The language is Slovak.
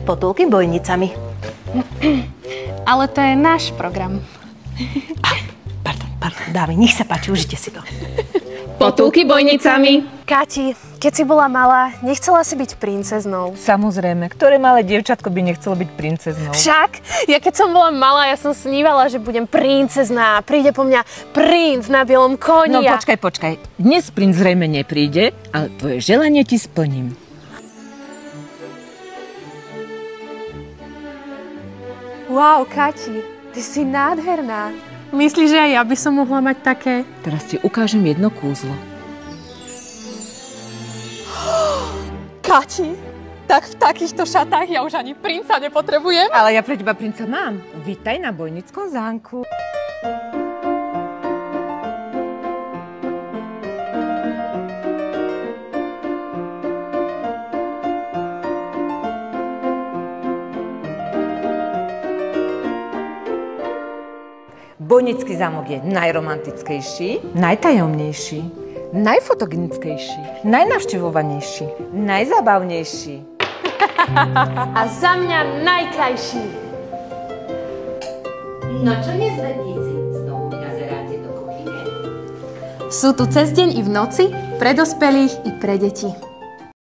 Potulky bojnicami. Ale to je náš program. Pardon, dámy, nech sa páči, užite si to. Potulky bojnicami. Kati, keď si bola malá, nechcela si byť princeznou? Samozrejme, ktoré malé dievčatko by nechcelo byť princeznou? Však, ja keď som bola malá, ja som snívala, že budem princezná. Príde po mňa princ na bielom koni. No počkaj. Dnes princ zrejme nepríde, ale tvoje želanie ti splním. Wow, Kati, ty si nádherná. Myslíš, že aj ja by som mohla mať také? Teraz ti ukážem jedno kúzlo. Kati, tak v takýchto šatách ja už ani princa nepotrebujem. Ale ja pre teba princa mám. Vítaj na Bojnickom zámku. Bojnický zámok je najromantickejší, najtajomnejší, najfotogenickejší, najnavštevovanejší, najzabavnejší. A za mňa najkrajší. No čo nezvedníci, znovu nazeráte do kuchyne? Sú tu cez deň i v noci, pre dospelých i pre deti.